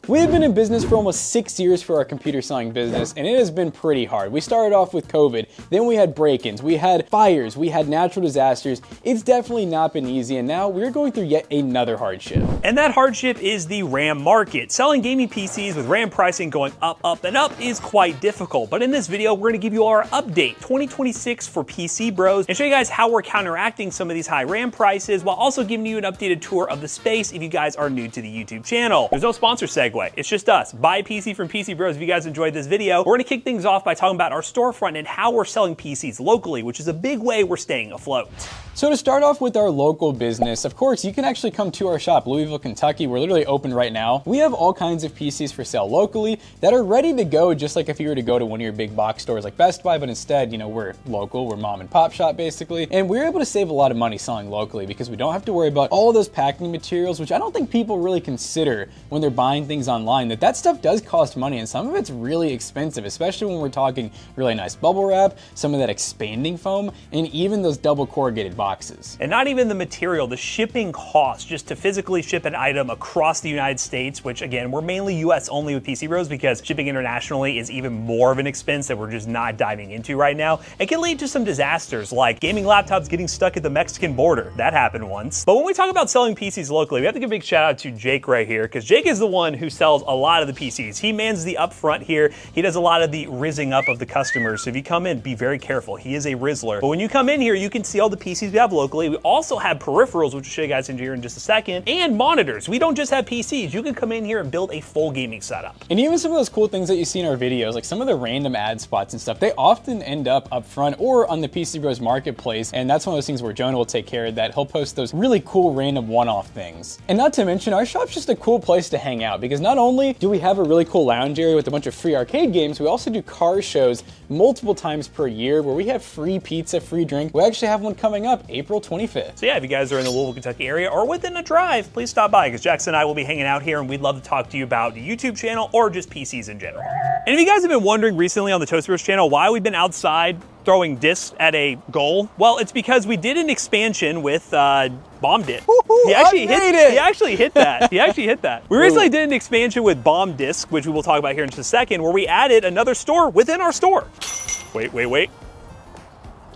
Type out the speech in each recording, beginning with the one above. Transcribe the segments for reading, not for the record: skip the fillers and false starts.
We have been in business for almost 6 years for our computer selling business, and it has been pretty hard. We started off with COVID, then we had break-ins, we had fires, we had natural disasters. It's definitely not been easy, and now we're going through yet another hardship. And that hardship is the RAM market. Selling gaming PCs with RAM pricing going up, and up is quite difficult. But in this video, we're gonna give you our update 2026 for PC Bros and show you guys how we're counteracting some of these high RAM prices while also giving you an updated tour of the space if you guys are new to the YouTube channel. There's no sponsor segue, it's just us. Buy a PC from PC Bros if you guys enjoyed this video. We're gonna kick things off by talking about our storefront and how we're selling PCs locally, which is a big way we're staying afloat. So to start off with our local business, of course, you can actually come to our shop, Louisville, Kentucky. We're literally open right now. We have all kinds of PCs for sale locally that are ready to go, just like if you were to go to one of your big box stores like Best Buy, but instead, we're local, we're mom and pop shop basically. And we're able to save a lot of money selling locally because we don't have to worry about all those packing materials, which I don't think people really consider when they're buying things online, that stuff does cost money and some of it's really expensive, especially when we're talking really nice bubble wrap, some of that expanding foam, and even those double corrugated boxes. And not even the material, the shipping cost just to physically ship an item across the United States, which again, we're mainly US only with PC Bros because shipping internationally is even more of an expense that we're just not diving into right now. It can lead to some disasters like gaming laptops getting stuck at the Mexican border. That happened once. But when we talk about selling PCs locally, we have to give a big shout out to Jake right here because Jake is the one who sells a lot of the PCs. He mans the upfront here. He does a lot of the rizzing up of the customers. So if you come in, be very careful. He is a rizzler. But when you come in here, you can see all the PCs we have locally. We also have peripherals, which I'll show you guys in here in just a second, and monitors. We don't just have PCs. You can come in here and build a full gaming setup. And even some of those cool things that you see in our videos, like some of the random ad spots and stuff, they often end up front or on the PC Bros Marketplace. And that's one of those things where Jonah will take care of that. He'll post those really cool random one-off things. And not to mention, our shop's just a cool place to hang out because not only do we have a really cool lounge area with a bunch of free arcade games, we also do car shows multiple times per year where we have free pizza, free drink. We actually have one coming up April 25th. So yeah, if you guys are in the Louisville, Kentucky area or within a drive, please stop by because Jackson and I will be hanging out here and we'd love to talk to you about the YouTube channel or just PCs in general. And if you guys have been wondering recently on the Toasty Bros channel why we've been outside throwing discs at a goal, well, it's because we did an expansion with Bomb Disc. He actually hit that. He actually hit that. We recently did an expansion with Bomb Disc, which we will talk about here in just a second, where we added another store within our store. Wait.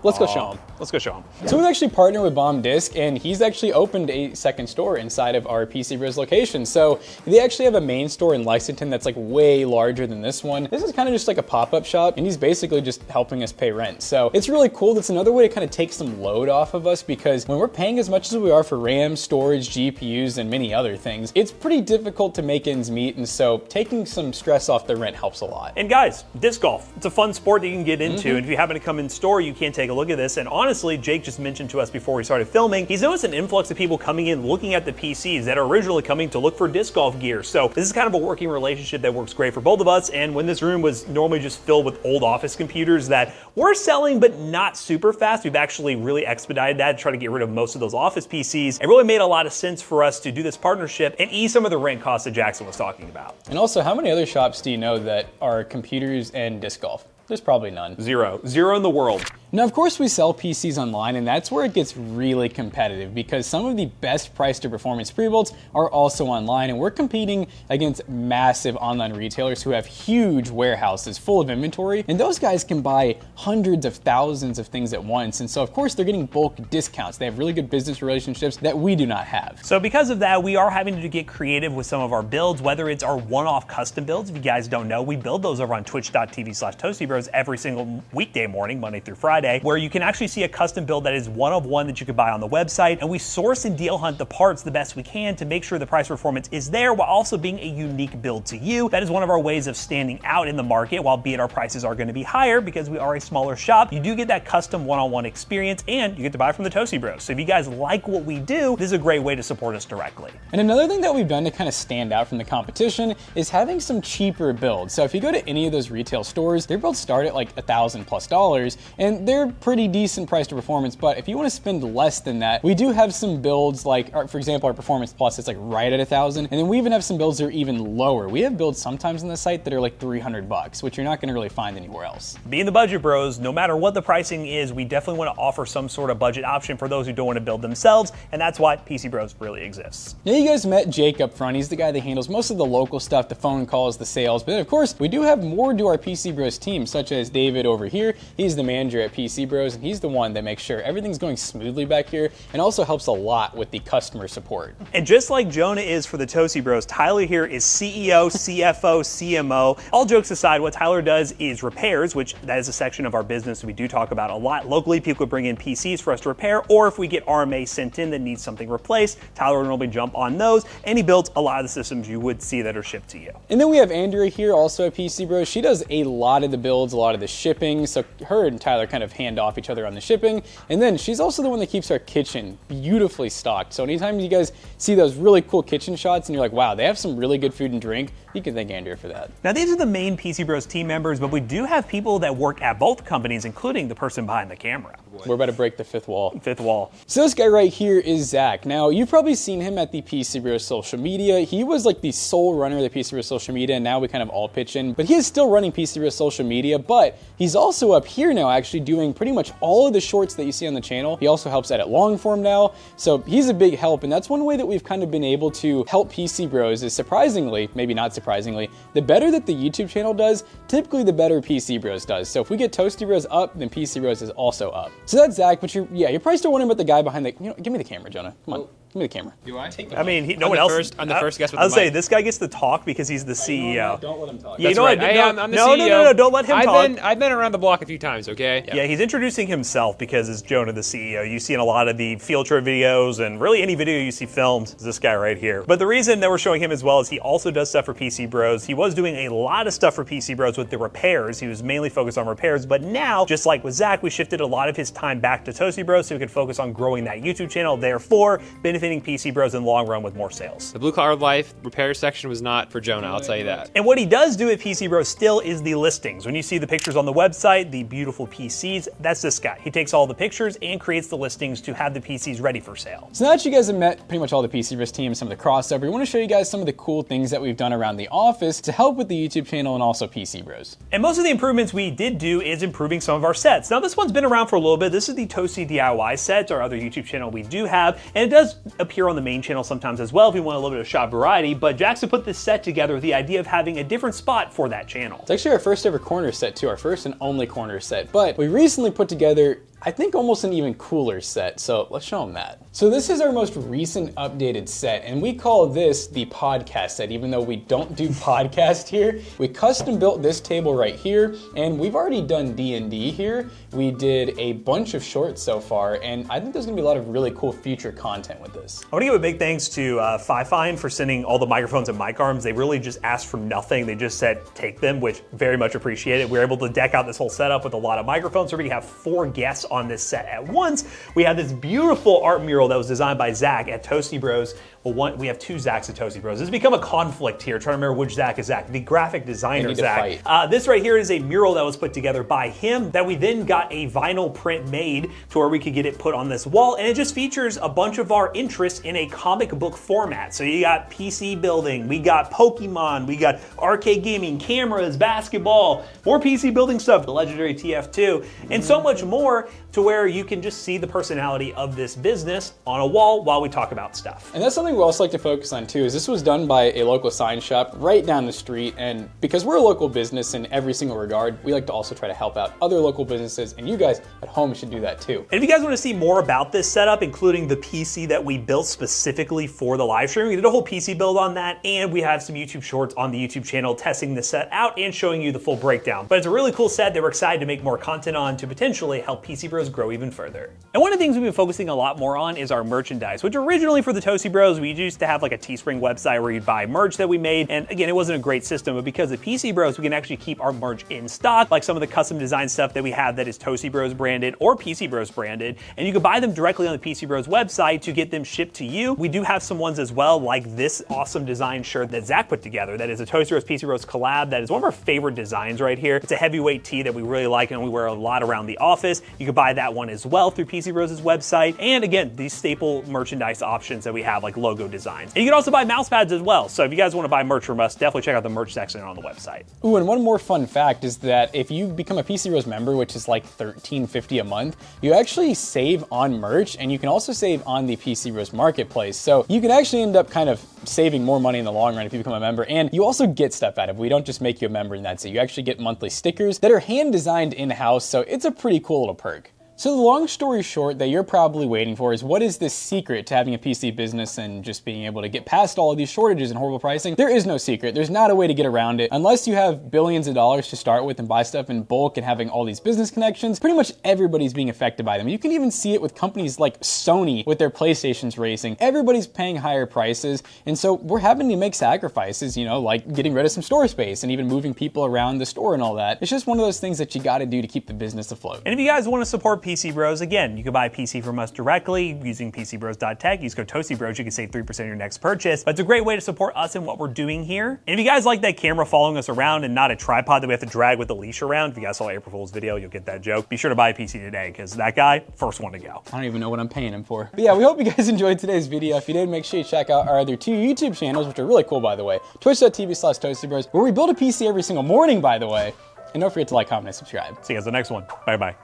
Let's go show him. Let's go show him. So we've actually partnered with Bomb Disc, and he's actually opened a second store inside of our PC Bros location. So they actually have a main store in Lexington that's like way larger than this one. This is kind of just like a pop-up shop, and he's basically just helping us pay rent. So it's really cool. That's another way to kind of take some load off of us because when we're paying as much as we are for RAM, storage, GPUs, and many other things, it's pretty difficult to make ends meet. And so taking some stress off the rent helps a lot. And guys, disc golf, it's a fun sport that you can get into. And if you happen to come in store, you can take a look at this. And honestly, Jake just mentioned to us before we started filming, he's noticed an influx of people coming in looking at the PCs that are originally coming to look for disc golf gear. So this is kind of a working relationship that works great for both of us. And when this room was normally just filled with old office computers that we're selling but not super fast, we've actually really expedited that to try to get rid of most of those office PCs. It really made a lot of sense for us to do this partnership and ease some of the rent costs that Jackson was talking about. And also, how many other shops do you know that are computers and disc golf? There's probably none. Zero in the world. Now, of course, we sell PCs online, and that's where it gets really competitive because some of the best price to performance pre-builds are also online, and we're competing against massive online retailers who have huge warehouses full of inventory, and those guys can buy hundreds of thousands of things at once. And so, of course, they're getting bulk discounts. They have really good business relationships that we do not have. So because of that, we are having to get creative with some of our builds, whether it's our one-off custom builds. If you guys don't know, we build those over on twitch.tv/ToastyBros every single weekday morning, Monday through Friday, where you can actually see a custom build that is one of one that you could buy on the website. And we source and deal hunt the parts the best we can to make sure the price performance is there while also being a unique build to you. That is one of our ways of standing out in the market. While be it our prices are going to be higher because we are a smaller shop, you do get that custom one-on-one experience and you get to buy from the Toasty Bros. So if you guys like what we do, this is a great way to support us directly. And another thing that we've done to kind of stand out from the competition is having some cheaper builds. So if you go to any of those retail stores, their builds start at like $1,000+ and they're pretty decent price to performance, but if you want to spend less than that, we do have some builds like, for example, our Performance Plus, it's like right at $1,000. And then we even have some builds that are even lower. We have builds sometimes on the site that are like $300, which you're not going to really find anywhere else. Being the Budget Bros, no matter what the pricing is, we definitely want to offer some sort of budget option for those who don't want to build themselves, and that's why PC Bros really exists. Now you guys met Jake up front. He's the guy that handles most of the local stuff, the phone calls, the sales, but then of course we do have more to our PC Bros team, such as David over here. He's the manager at PC Bros, and he's the one that makes sure everything's going smoothly back here and also helps a lot with the customer support. And just like Jonah is for the Toasty Bros, Tyler here is CEO, CFO, CMO. All jokes aside, what Tyler does is repairs, which that is a section of our business we do talk about a lot. Locally, people bring in PCs for us to repair, or if we get RMA sent in that needs something replaced, Tyler will normally jump on those, and he builds a lot of the systems you would see that are shipped to you. And then we have Andrea here, also at PC Bros. She does a lot of the builds, a lot of the shipping, so her and Tyler kind of hand off each other on the shipping. And then she's also the one that keeps our kitchen beautifully stocked. So anytime you guys see those really cool kitchen shots and you're like, wow, they have some really good food and drink, you can thank Andrea for that. Now these are the main PC Bros team members, but we do have people that work at both companies, including the person behind the camera. We're about to break the fifth wall. Fifth wall. So this guy right here is Zach. Now, you've probably seen him at the PC Bros social media. He was like the sole runner of the PC Bros social media, and now we kind of all pitch in. But he is still running PC Bros social media, but he's also up here now actually doing pretty much all of the shorts that you see on the channel. He also helps edit long form now. So he's a big help, and that's one way that we've kind of been able to help PC Bros is surprisingly, maybe not surprisingly, the better that the YouTube channel does, typically the better PC Bros does. So if we get Toasty Bros up, then PC Bros is also up. So that's Zach, but you're probably still wondering about the guy behind the, give me the camera, Jonah. Come on. Give me the camera. Do I? I mean, no one else. I'm the first guest with I'll the say mic. this guy gets to talk because he's the CEO. Don't let him talk. Yeah, you That's know right. what? I'm the No, CEO. don't let him talk. I've been around the block a few times, okay? Yeah, he's introducing himself because it's Jonah, the CEO. You see in a lot of the field trip videos and really any video you see filmed is this guy right here. But the reason that we're showing him as well is he also does stuff for PC Bros. He was doing a lot of stuff for PC Bros with the repairs. He was mainly focused on repairs, but now, just like with Zach, we shifted a lot of his time back to Toasty Bros so he could focus on growing that YouTube channel, therefore benefiting PC Bros in the long run with more sales. The Blue Collar Life repair section was not for Jonah, I'll tell you that. And what he does do at PC Bros still is the listings. When you see the pictures on the website, the beautiful PCs, that's this guy. He takes all the pictures and creates the listings to have the PCs ready for sale. So now that you guys have met pretty much all the PC Bros team, some of the crossover, we want to show you guys some of the cool things that we've done around the office to help with the YouTube channel and also PC Bros. And most of the improvements we did do is improving some of our sets. Now this one's been around for a little bit. This is the Toasty DIY set, our other YouTube channel we do have, and it does appear on the main channel sometimes as well if you want a little bit of shop variety, but Jackson put this set together with the idea of having a different spot for that channel. It's actually our first ever corner set too, our first and only corner set, but we recently put together I think almost an even cooler set, so let's show them that. So this is our most recent updated set, and we call this the podcast set, even though we don't do podcast here. We custom built this table right here, and we've already done D&D here. We did a bunch of shorts so far, and I think there's gonna be a lot of really cool future content with this. I wanna give a big thanks to Fi-Fine for sending all the microphones and mic arms. They really just asked for nothing. They just said, take them, which very much appreciated. We were able to deck out this whole setup with a lot of microphones. So we're gonna have 4 guests on this set at once. We have this beautiful art mural that was designed by Zach at Toasty Bros. Well, we have 2 Zachs at Toasty Bros. It's become a conflict here, trying to remember which Zach is Zach. The graphic designer Zach. This right here is a mural that was put together by him that we then got a vinyl print made to where we could get it put on this wall, and it just features a bunch of our interests in a comic book format. So you got PC building, we got Pokemon, we got arcade gaming, cameras, basketball, more PC building stuff, the legendary TF2, and so much more, to where you can just see the personality of this business on a wall while we talk about stuff. And that's something we also like to focus on too, is this was done by a local sign shop right down the street, and because we're a local business in every single regard, we like to also try to help out other local businesses, and you guys at home should do that too. And if you guys want to see more about this setup, including the PC that we built specifically for the live stream, we did a whole PC build on that, and we have some YouTube shorts on the YouTube channel testing the set out and showing you the full breakdown. But it's a really cool set that we're excited to make more content on to potentially help PC Bros grow even further. And one of the things we've been focusing a lot more on is our merchandise, which originally for the Toasty Bros, we used to have like a Teespring website where you'd buy merch that we made. And again, it wasn't a great system, but because of PC Bros, we can actually keep our merch in stock, like some of the custom design stuff that we have that is Toasty Bros branded or PC Bros branded. And you can buy them directly on the PC Bros website to get them shipped to you. We do have some ones as well, like this awesome design shirt that Zach put together. That is a Toasty Bros PC Bros collab. That is one of our favorite designs right here. It's a heavyweight tee that we really like and we wear a lot around the office. You can buy that one as well through PC Bros' website. And again, these staple merchandise options that we have, like logo designs. And you can also buy mouse pads as well. So if you guys want to buy merch from us, definitely check out the merch section on the website. Ooh, and one more fun fact is that if you become a PC Bros member, which is like $13.50 a month, you actually save on merch and you can also save on the PC Bros marketplace. So you can actually end up kind of saving more money in the long run if you become a member. And you also get stuff out of it. We don't just make you a member and that's it. You actually get monthly stickers that are hand designed in-house. So it's a pretty cool little perk. So the long story short that you're probably waiting for is, what is the secret to having a PC business and just being able to get past all of these shortages and horrible pricing? There is no secret. There's not a way to get around it. Unless you have billions of dollars to start with and buy stuff in bulk and having all these business connections, pretty much everybody's being affected by them. You can even see it with companies like Sony with their PlayStations racing. Everybody's paying higher prices, and so we're having to make sacrifices, you know, like getting rid of some store space and even moving people around the store and all that. It's just one of those things that you gotta do to keep the business afloat. And if you guys want to support PC Bros, again, you can buy a PC from us directly using PCBros.tech. Use code Toasty Bros, you can save 3% on your next purchase. But it's a great way to support us and what we're doing here. And if you guys like that camera following us around and not a tripod that we have to drag with a leash around, if you guys saw April Fool's video, you'll get that joke. Be sure to buy a PC today, because that guy, first one to go. I don't even know what I'm paying him for. But yeah, we hope you guys enjoyed today's video. If you did, make sure you check out our other 2 YouTube channels, which are really cool, by the way. Twitch.tv/ToastyBros, where we build a PC every single morning, by the way. And don't forget to like, comment, and subscribe. See you guys in the next one. Bye-bye.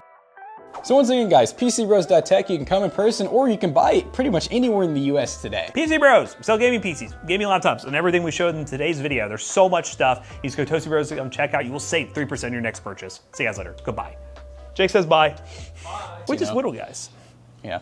So once again, guys, PCBros.tech, you can come in person or you can buy it pretty much anywhere in the US today. PC Bros, sell gaming PCs, gaming laptops, and everything we showed in today's video. There's so much stuff. Use code Toasty Bros to come check out. You will save 3% on your next purchase. See you guys later. Goodbye. Jake says bye. Bye. We just whittle, guys. Yeah.